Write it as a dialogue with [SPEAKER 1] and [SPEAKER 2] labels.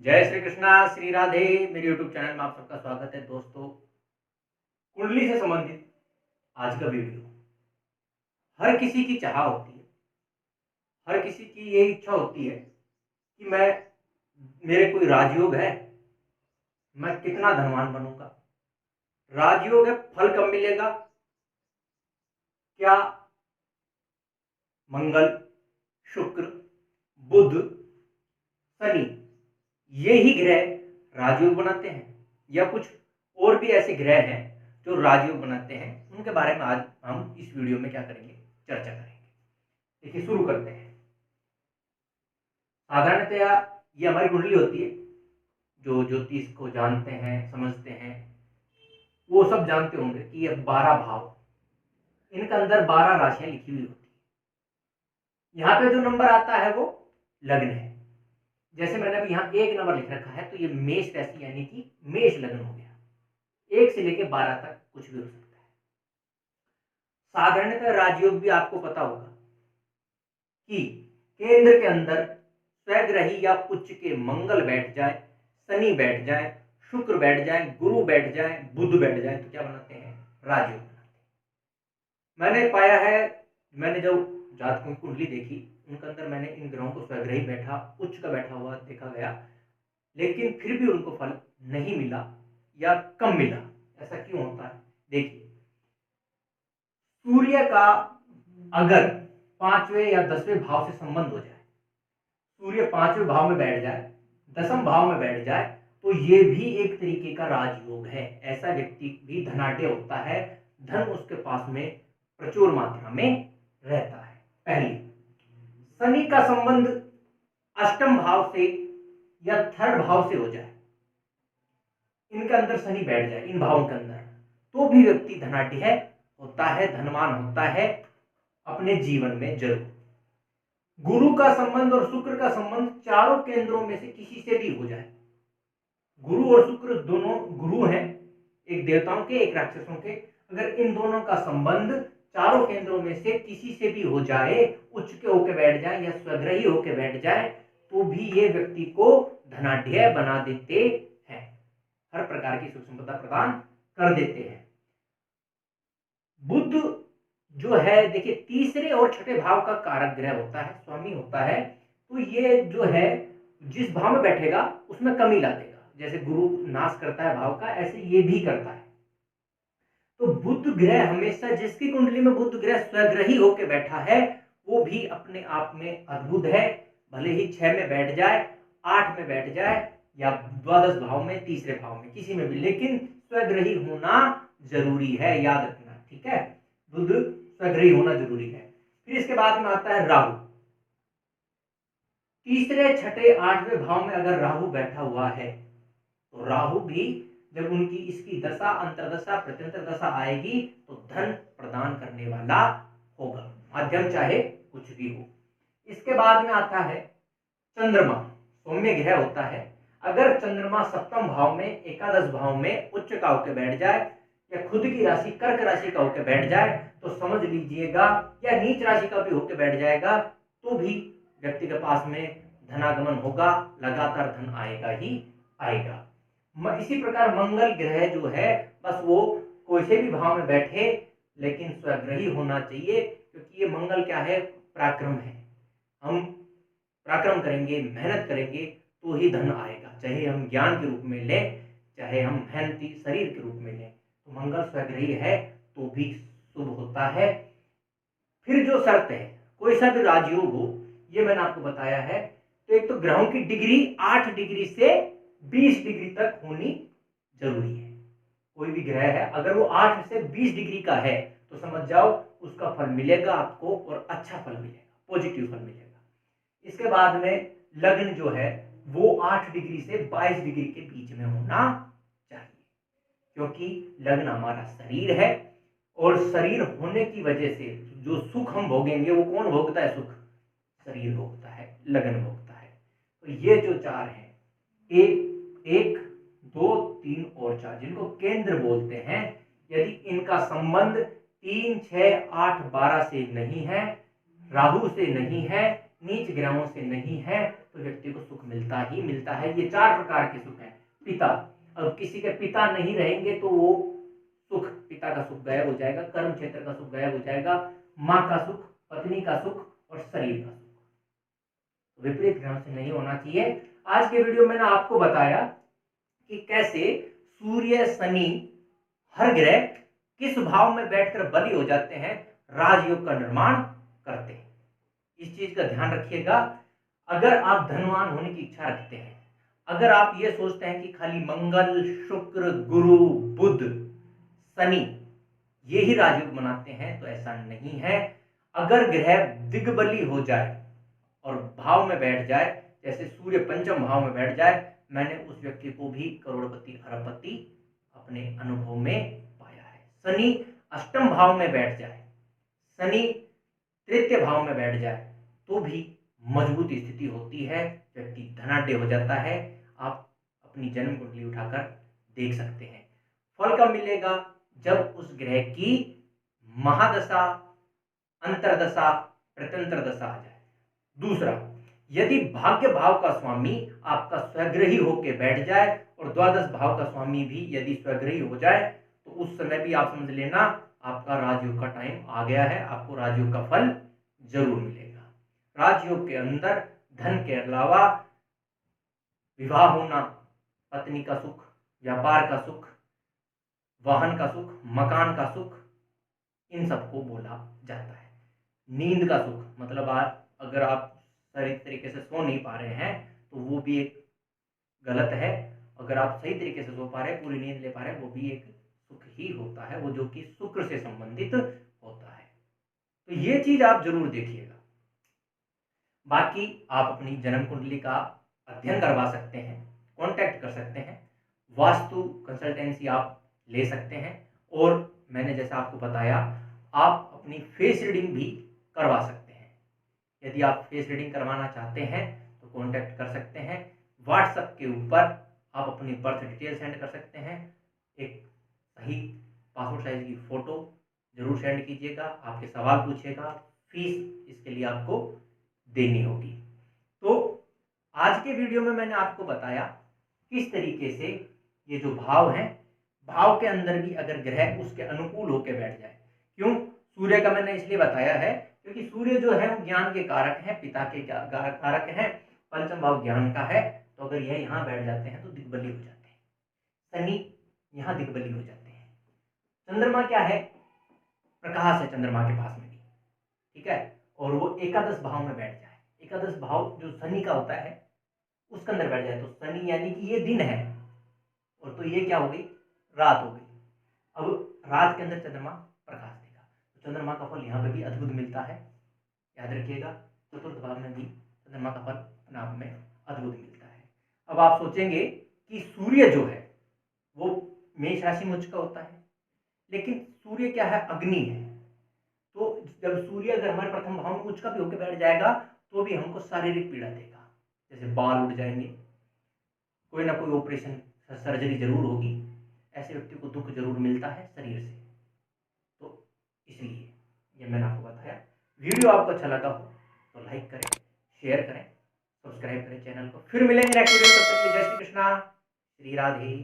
[SPEAKER 1] जय श्री कृष्णा, श्री राधे। मेरे YouTube channel में आप सबका स्वागत है दोस्तों। कुंडली से संबंधित आज का वीडियो। हर किसी की चाह होती है, हर किसी की ये इच्छा होती है कि मेरे कोई राजयोग है, मैं कितना धनवान बनूंगा। राजयोग है, फल कब मिलेगा, क्या मंगल, शुक्र, बुध, शनि ये ही ग्रह राजयोग बनाते हैं या कुछ और भी ऐसे ग्रह हैं जो राजयोग बनाते हैं? उनके बारे में आज हम इस वीडियो में क्या करेंगे, चर्चा करेंगे। देखिए, शुरू करते हैं। साधारणतया ये हमारी कुंडली होती है। जो ज्योतिष को जानते हैं, समझते हैं, वो सब जानते होंगे कि ये 12 भाव, इनके अंदर 12 राशियां लिखी हुई होती है। यहाँ पे जो नंबर आता है वो लग्न है। जैसे मैंने अभी यहाँ 1 नंबर लिख रखा है, तो ये मेष राशि यानी कि मेष लग्न हो गया। 1 से लेके 12 तक कुछ भी हो सकता है। साधारणतः राजयोग भी आपको पता होगा कि केंद्र के अंदर स्वग्रही या उच्च के मंगल बैठ जाए, शनि बैठ जाए, शुक्र बैठ जाए, गुरु बैठ जाए, बुध बैठ जाए, तो क्या बनाते हैं? राजयोग बनाते हैं। मैंने पाया है, मैंने जब जातकों की कुंडली देखी, उनके अंदर मैंने इन ग्रहों को स्वग्रही बैठा, उच्च का बैठा हुआ देखा गया, लेकिन फिर भी उनको फल नहीं मिला या कम मिला। ऐसा क्यों होता है? देखिए, सूर्य का अगर 5वें या 10वें भाव से संबंध हो जाए, सूर्य 5वें भाव में बैठ जाए, 10वें भाव में बैठ जाए, तो ये भी एक तरीके का राजयोग है। ऐसा व्यक्ति भी धनाढ्य होता है, धन उसके पास में प्रचुर मात्रा में रहता है। पहली, शनि का संबंध अष्टम भाव से या थर्ड भाव से हो जाए, इनके अंदर शनि बैठ जाए, इन भावों के अंदर, तो भी व्यक्ति धनाढ्य होता है, धनवान होता है अपने जीवन में जरूर। गुरु का संबंध और शुक्र का संबंध चारों केंद्रों में से किसी से भी हो जाए, गुरु और शुक्र दोनों गुरु हैं, एक देवताओं के एक राक्षसों के, अगर इन दोनों का संबंध चारों केंद्रों में से किसी से भी हो जाए, उच्च के होके बैठ जाए या स्वग्रही होके बैठ जाए, तो भी ये व्यक्ति को धनाढ्य बना देते हैं, हर प्रकार की सुख संपदा प्रदान कर देते हैं। बुध जो है, देखिए, तीसरे और छठे भाव का कारक ग्रह होता है, स्वामी होता है, तो ये जो है जिस भाव में बैठेगा उसमें कमी ला देगा। जैसे गुरु नाश करता है भाव का, ऐसे ये भी करता है। तो बुध ग्रह हमेशा, जिसकी कुंडली में बुध ग्रह स्वग्रही होकर बैठा है, वो भी अपने आप में अद्भुत है। भले ही 6 में बैठ जाए, 8 में बैठ जाए या द्वादश भाव में, तीसरे भाव में, किसी में भी, लेकिन स्वग्रही होना जरूरी है, याद रखना, ठीक है? बुध स्वग्रही होना जरूरी है। फिर इसके बाद में आता है राहु। तीसरे, छठे, 8वें भाव में अगर राहु बैठा हुआ है, तो राहु भी जब उनकी इसकी दशा, अंतरदशा, प्रत्यंतर दशा आएगी, तो धन प्रदान करने वाला होगा, माध्यम चाहे कुछ भी हो। इसके बाद में आता है चंद्रमा। सौम्य ग्रह होता है। अगर चंद्रमा सप्तम भाव में, एकादश भाव में उच्च का होकर बैठ जाए या खुद की राशि कर्क राशि का होकर बैठ जाए, तो समझ लीजिएगा, या नीच राशि का भी होकर बैठ जाएगा, तो भी व्यक्ति के पास में धनागमन होगा, लगातार धन आएगा ही आएगा। इसी प्रकार मंगल ग्रह जो है, बस वो कोई से भी भाव में बैठे, लेकिन स्वग्रही होना चाहिए, क्योंकि ये मंगल क्या है? पराक्रम है। हम पराक्रम करेंगे, मेहनत करेंगे, तो ही धन आएगा, चाहे हम ज्ञान के रूप में लें, चाहे हम मेहनती शरीर के रूप में लें। तो मंगल स्वग्रही है तो भी शुभ होता है। फिर जो शर्त है, कोई सा भी राजयोग हो, ये मैंने आपको बताया है। तो एक तो ग्रहों की डिग्री 8 डिग्री से 20 डिग्री तक होनी जरूरी है। कोई भी ग्रह है, अगर वो 8 से 20 डिग्री का है, तो समझ जाओ उसका फल मिलेगा आपको, और अच्छा फल मिलेगा, पॉजिटिव फल मिलेगा। इसके बाद में लग्न जो है, वो 8 डिग्री से 22 डिग्री के बीच में होना चाहिए, क्योंकि लग्न हमारा शरीर है, और शरीर होने की वजह से जो सुख हम भोगेंगे, वो कौन भोगता है? सुख शरीर भोगता है, लग्न भोगता है। तो ये जो 4 हैं, 1, 2, 3 और 4, जिनको केंद्र बोलते हैं, यदि इनका संबंध 3, 6, 8, 12 से नहीं है, राहु से नहीं है, नीच ग्रहों से नहीं है, तो व्यक्ति को सुख मिलता ही मिलता है। ये 4 प्रकार के सुख हैं। पिता, अब किसी के पिता नहीं रहेंगे तो वो सुख, पिता का सुख गायब हो जाएगा, कर्म क्षेत्र का सुख गायब हो जाएगा, माँ का सुख, पत्नी का सुख और शरीर का सुख। विपरीत क्रम से नहीं होना चाहिए। आज के वीडियो में मैंने आपको बताया कि कैसे सूर्य, शनि, हर ग्रह किस भाव में बैठकर बली हो जाते हैं, राजयोग का निर्माण करते हैं। इस चीज का ध्यान रखिएगा। अगर आप धनवान होने की इच्छा रखते हैं, अगर आप ये सोचते हैं कि खाली मंगल, शुक्र, गुरु, बुध, शनि ये ही राजयोग बनाते हैं, तो ऐसा नहीं है। अगर ग्रह दिग्बली हो जाए और भाव में बैठ जाए, जैसे सूर्य पंचम भाव में बैठ जाए, मैंने उस व्यक्ति को भी करोड़पति, अरबपति अपने अनुभव में पाया है। शनि अष्टम भाव में बैठ जाए, शनि तृतीय भाव में बैठ जाए, तो भी मजबूत स्थिति होती है, व्यक्ति धनाढ्य हो जाता है। आप अपनी जन्म कुंडली उठाकर देख सकते हैं। फल कब मिलेगा? जब उस ग्रह की महादशा, अंतरदशा, प्रत्यंतर दशा आ जाए। दूसरा, यदि भाग्य भाव का स्वामी आपका स्वग्रही होकर बैठ जाए और द्वादश भाव का स्वामी भी यदि स्वग्रही हो जाए, तो उस समय भी आप समझ लेना आपका राजयोग का टाइम आ गया है, आपको राजयोग का फल जरूर मिलेगा। राजयोग के अंदर धन के अलावा विवाह होना, पत्नी का सुख, व्यापार का सुख, वाहन का सुख, मकान का सुख, इन सबको बोला जाता है। नींद का सुख, मतलब अगर आप सही तरीके से सो नहीं पा रहे हैं तो वो भी एक गलत है। अगर आप सही तरीके से सो पा रहे हैं, पूरी नींद ले पा रहे हैं, वो भी एक सुख ही होता है, वो जो कि शुक्र से संबंधित होता है। तो ये चीज आप जरूर देखिएगा। बाकी आप अपनी जन्म कुंडली का अध्ययन करवा सकते हैं, कांटेक्ट कर सकते हैं, वास्तु कंसल्टेंसी आप ले सकते हैं, और मैंने जैसा आपको बताया आप अपनी फेस रीडिंग भी करवा सकते हैं। यदि आप फेस रीडिंग करवाना चाहते हैं तो कांटेक्ट कर सकते हैं। व्हाट्सएप के ऊपर आप अपनी बर्थ डिटेल सेंड कर सकते हैं, एक सही पासपोर्ट साइज की फोटो जरूर सेंड कीजिएगा, आपके सवाल पूछेगा, फीस इसके लिए आपको देनी होगी। तो आज के वीडियो में मैंने आपको बताया किस तरीके से ये जो भाव हैं, भाव के अंदर भी अगर ग्रह उसके अनुकूल होकर बैठ जाए। क्यों? सूर्य का मैंने इसलिए बताया है क्योंकि सूर्य जो है वो ज्ञान के कारक है, पिता के कारक है, पंचम भाव ज्ञान का है। तो अगर यह यहाँ बैठ जाते हैं तो दिग्बली हो जाते हैं। शनि यहाँ दिग्बली हो जाते हैं। चंद्रमा क्या है? प्रकाश है चंद्रमा के पास में भी, ठीक है, और वो एकादश भाव में बैठ जाए, एकादश भाव जो शनि का होता है उसके अंदर बैठ जाए, तो शनि यानी कि ये दिन है, और तो ये क्या हो गई? रात हो गई। अब रात के अंदर चंद्रमा प्रकाश देगा, तो चंद्रमा का फल यहाँ पे भी अद्भुत मिलता है। याद रखिएगा, चतुर्थ भाव में भी चंद्रमा का फल अपने आप में अद्भुत मिलता है। अब आप सोचेंगे कि सूर्य जो है वो मेष राशि में उच्च का होता है, लेकिन सूर्य क्या है? अग्नि है। तो जब सूर्य अगर हमारे प्रथम भाव में उच्च का भी होकर बैठ जाएगा तो भी हमको शारीरिक पीड़ा देगा, जैसे बाल उड़ जाएंगे, कोई ना कोई ऑपरेशन, सर्जरी जरूर होगी, ऐसे व्यक्ति को दुख जरूर मिलता है शरीर से। तो इसलिए ये मैंने आपको बताया। वीडियो आपको अच्छा लगा हो तो लाइक करें, शेयर करें, सब्सक्राइब करें चैनल को। फिर मिलेंगे नेक्स्ट वीडियो में, तब तक के लिए जय श्री कृष्णा, श्री राधे।